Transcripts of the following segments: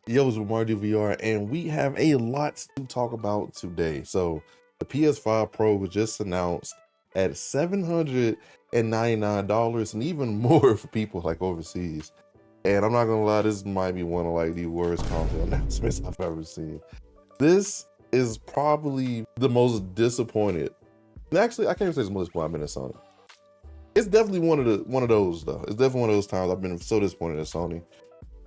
Yo, it's Mardu VR, and we have a lot to talk about today. So, the PS5 Pro was just announced at $799 and even more for people like overseas. And I'm not gonna lie, this might be one of like the worst console announcements I've ever seen. This is probably the most disappointed. And actually, I can't even say it's the most disappointed I've been at Sony. It's definitely one of those though. It's definitely one of those times I've been so disappointed at Sony.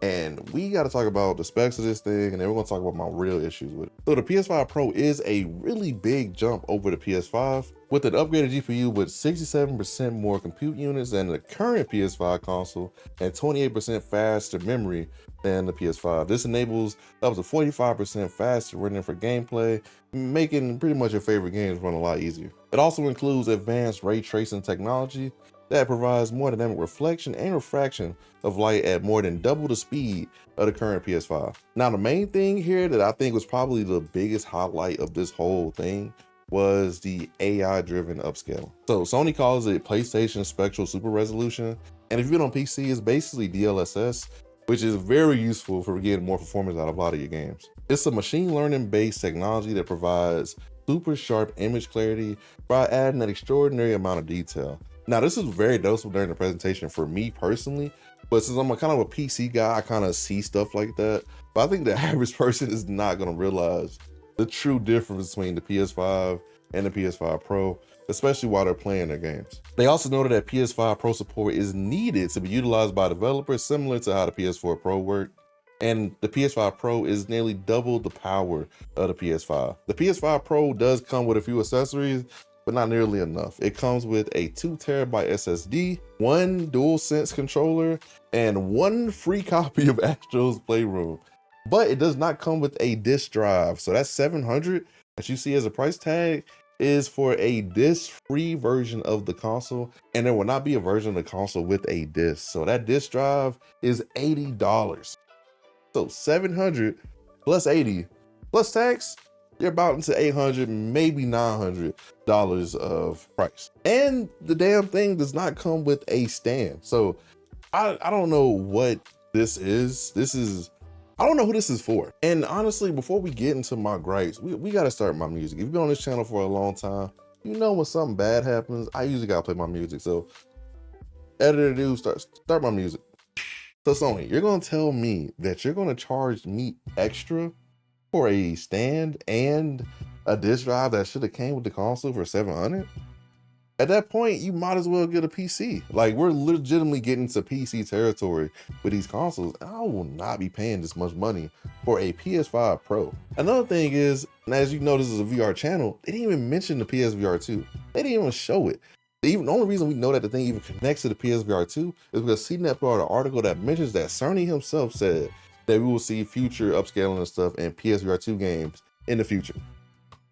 And we got to talk about the specs of this thing, and then we're going to talk about my real issues with it. So the PS5 Pro is a really big jump over the PS5 with an upgraded GPU with 67% more compute units than the current PS5 console and 28% faster memory than the PS5. This enables up to 45% faster rendering for gameplay, making pretty much your favorite games run a lot easier. It also includes advanced ray tracing technology that provides more dynamic reflection and refraction of light at more than double the speed of the current PS5. Now, the main thing here that I think was probably the biggest highlight of this whole thing was the AI-driven upscale. So Sony calls it PlayStation Spectral Super Resolution, and if you've been on PC, it's basically DLSS, which is very useful for getting more performance out of a lot of your games. It's a machine learning based technology that provides super sharp image clarity by adding an extraordinary amount of detail. Now, this is very noticeable during the presentation for me personally, but since I'm a kind of a PC guy, I kind of see stuff like that. But I think the average person is not going to realize the true difference between the PS5 and the PS5 Pro, especially while they're playing their games. They also noted that PS5 Pro support is needed to be utilized by developers, similar to how the PS4 Pro worked. And the PS5 Pro is nearly double the power of the PS5. The PS5 Pro does come with a few accessories, but not nearly enough. It comes with a 2 terabyte SSD, one DualSense controller, and one free copy of Astro's Playroom. But it does not come with a disk drive. So that $700 that you see as a price tag is for a disc-free version of the console, and there will not be a version of the console with a disc. So that disc drive is $80. So $700 plus 80 plus tax, you're about into $800, maybe $900 of price. And the damn thing does not come with a stand. So I don't know what this is. I don't know who this is for. And honestly, before we get into my gripes, we got to start my music. If you've been on this channel for a long time, you know when something bad happens, I usually got to play my music. So editor dude, start my music. So Sony, you're going to tell me that you're going to charge me extra for a stand and a disc drive that should have came with the console for $700? At that point, you might as well get a PC. Like, we're legitimately getting to PC territory with these consoles. I will not be paying this much money for a PS5 Pro. Another thing is, and as you know, this is a VR channel, they didn't even mention the PSVR2. They didn't even show it. The only reason we know that the thing even connects to the PSVR2 is because CNET put out an article that mentions that Sony himself said that we will see future upscaling and stuff in PSVR2 games in the future.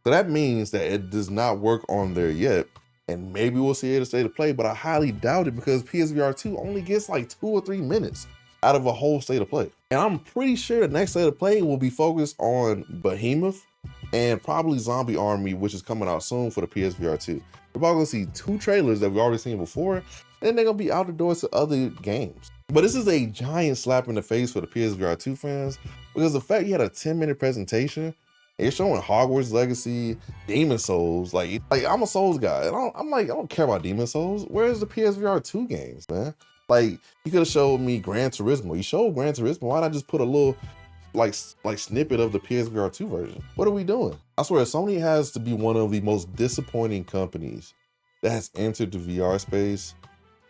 So that means that it does not work on there yet, and maybe we'll see it at a state of play, but I highly doubt it because PSVR2 only gets like 2 or 3 minutes out of a whole state of play. And I'm pretty sure the next state of play will be focused on Behemoth and probably Zombie Army, which is coming out soon for the PSVR2. We're probably gonna see 2 trailers that we've already seen before, and they're gonna be out the doors to other games. But this is a giant slap in the face for the PSVR2 fans, because the fact you had a 10-minute presentation and you're showing Hogwarts Legacy, Demon Souls, like I'm a Souls guy, and I don't care about Demon Souls. Where's the PSVR2 games, man? Like, you could have showed me Gran Turismo. You showed Gran Turismo. Why not just put a little like snippet of the PSVR2 version? What are we doing? I swear, Sony has to be one of the most disappointing companies that has entered the VR space.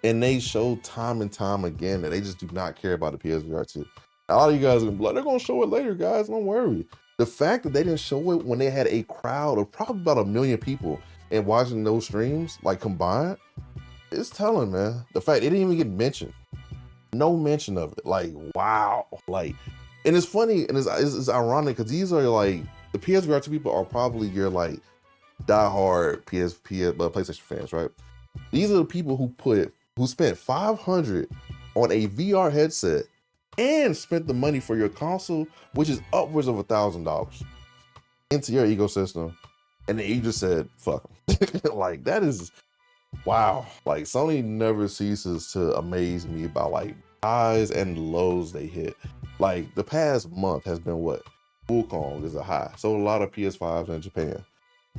And they show time and time again that they just do not care about the PSVR2. A lot of you guys are gonna be like, they're gonna show it later, guys, don't worry. The fact that they didn't show it when they had a crowd of probably about 1 million people and watching those streams, like combined, it's telling, man. The fact they didn't even get mentioned. No mention of it. Like, wow. Like, and it's funny and it's ironic because these are like, the PSVR2 people are probably your like diehard PlayStation fans, right? These are the people who spent $500 on a VR headset and spent the money for your console, which is upwards of $1,000, into your ecosystem, and then you just said, fuck them. Like, that is, wow. Like, Sony never ceases to amaze me about like highs and lows they hit. Like the past month has been what? Wukong is a high. So a lot of PS5s in Japan.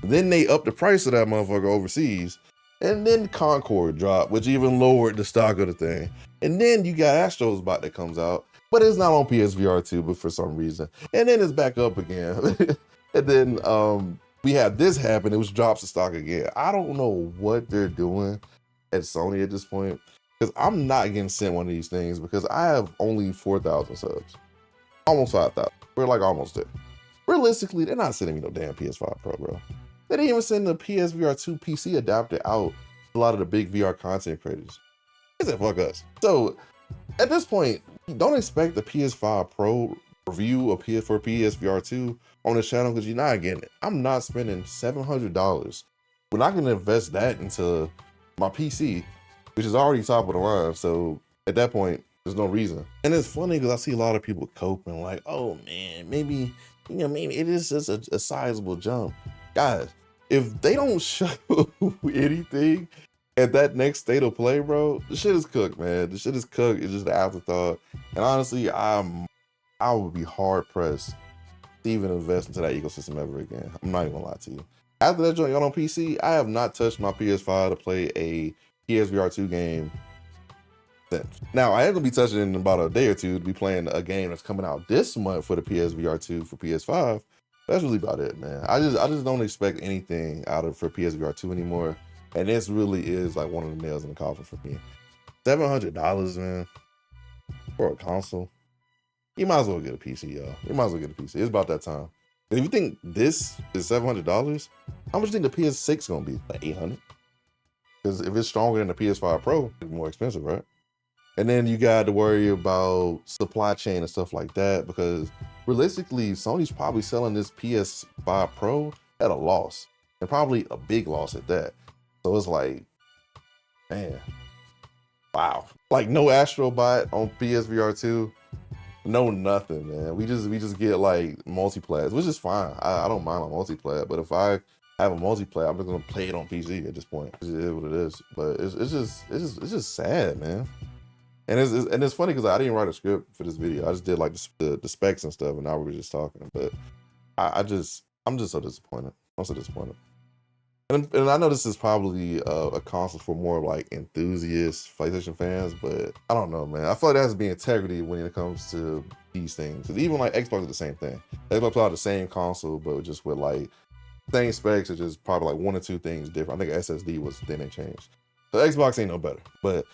Then they upped the price of that motherfucker overseas. And then Concord dropped, which even lowered the stock of the thing. And then you got Astro's Bot that comes out, but it's not on PSVR2, but for some reason. And then it's back up again. And then we had this happen, it was drops the stock again. I don't know what they're doing at Sony at this point, because I'm not getting sent one of these things because I have only 4,000 subs. Almost 5,000. We're like almost there. Realistically, they're not sending me no damn PS5 Pro, bro. They didn't even send the PSVR2 PC adapter out to a lot of the big VR content creators. They said, fuck us. So at this point, don't expect the PS5 Pro review of for PSVR2 on this channel because you're not getting it. I'm not spending $700. We're not going to invest that into my PC, which is already top of the line. So at that point, there's no reason. And it's funny because I see a lot of people coping like, oh man, maybe, maybe it is just a sizable jump. Guys, if they don't show anything at that next state of play, bro, the shit is cooked, man. The shit is cooked. It's just an afterthought. And honestly, I would be hard pressed to even invest into that ecosystem ever again. I'm not even gonna lie to you. After that joint got on PC, I have not touched my PS5 to play a PSVR2 game since. Now, I am gonna be touching it in about a day or two to be playing a game that's coming out this month for the PSVR2 for PS5. That's really about it, man. I just don't expect anything out of for PSVR2 anymore. And this really is like one of the nails in the coffin for me. $700, man, for a console. You might as well get a PC, y'all. You might as well get a PC. It's about that time. And if you think this is $700, how much do you think the PS6 gonna be? Like 800? Because if it's stronger than the PS5 Pro, it's more expensive, right? And then you got to worry about supply chain and stuff like that because realistically, Sony's probably selling this PS5 Pro at a loss and probably a big loss at that. So it's like, man, wow. Like no Astrobot on PSVR2, no nothing, man. We just get like multiplayer, which is fine. I don't mind on multiplayer, but if I have a multiplayer, I'm just gonna play it on PC at this point. It is what it is. But it's just sad, man. And it's funny because I didn't write a script for this video. I just did like the specs and stuff, and now we're just talking. But I'm just so disappointed. I'm so disappointed. And I know this is probably a console for more like enthusiast PlayStation fans, but I don't know, man. I feel like there has to be integrity when it comes to these things. Because even like Xbox is the same thing. Xbox are the same console, but just with like same specs, it's just probably like one or two things different. I think SSD was the thing they changed. So Xbox ain't no better, but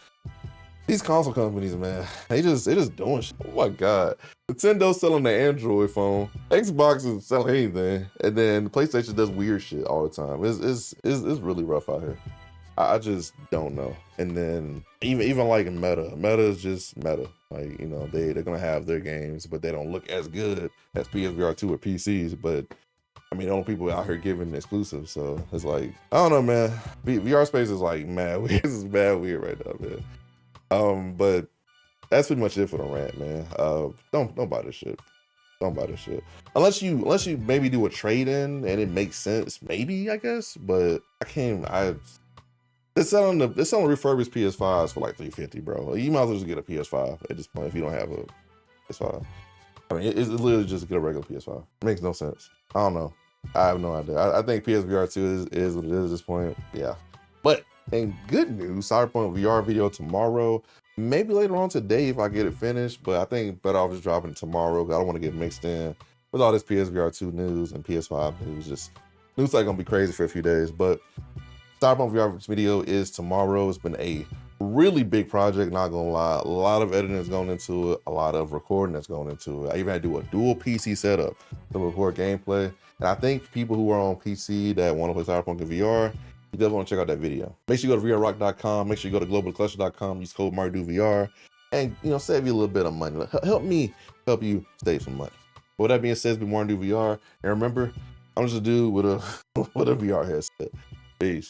these console companies, man, they just doing shit. Oh my God. Nintendo's selling the Android phone. Xbox is selling anything. And then PlayStation does weird shit all the time. It's really rough out here. I just don't know. And then even like Meta is just Meta. Like, they're gonna have their games, but they don't look as good as PSVR2 or PCs. But I mean, the only people out here giving exclusives. So it's like, I don't know, man. VR space is like mad weird. This is mad weird right now, man. But that's pretty much it for the rant, man. Don't buy this shit. Don't buy this shit. Unless you maybe do a trade-in and it makes sense, maybe, I guess. But they're selling refurbished PS5s for like $350, bro. You might as well just get a PS5 at this point if you don't have a PS5. I mean, it's literally just get a regular PS5. It makes no sense. I don't know. I have no idea. I think PSVR2 is what it is at this point. Yeah. But in good news, Cyberpunk VR video tomorrow. Maybe later on today if I get it finished, but I think better off just dropping it tomorrow because I don't want to get mixed in with all this PSVR2 news and PS5 news. Just news like gonna be crazy for a few days. But Cyberpunk VR video is tomorrow. It's been a really big project, not gonna lie. A lot of editing is going into it, a lot of recording that's going into it. I even had to do a dual PC setup to record gameplay. And I think people who are on PC that want to play Cyberpunk in VR, you definitely want to check out that video. Make sure you go to VRrock.com. Make sure you go to globalcollection.com. Use code MarduVR and save you a little bit of money. Help me help you save some money. But with that being said, it's been MarduVR. And remember, I'm just a dude with a VR headset. Peace.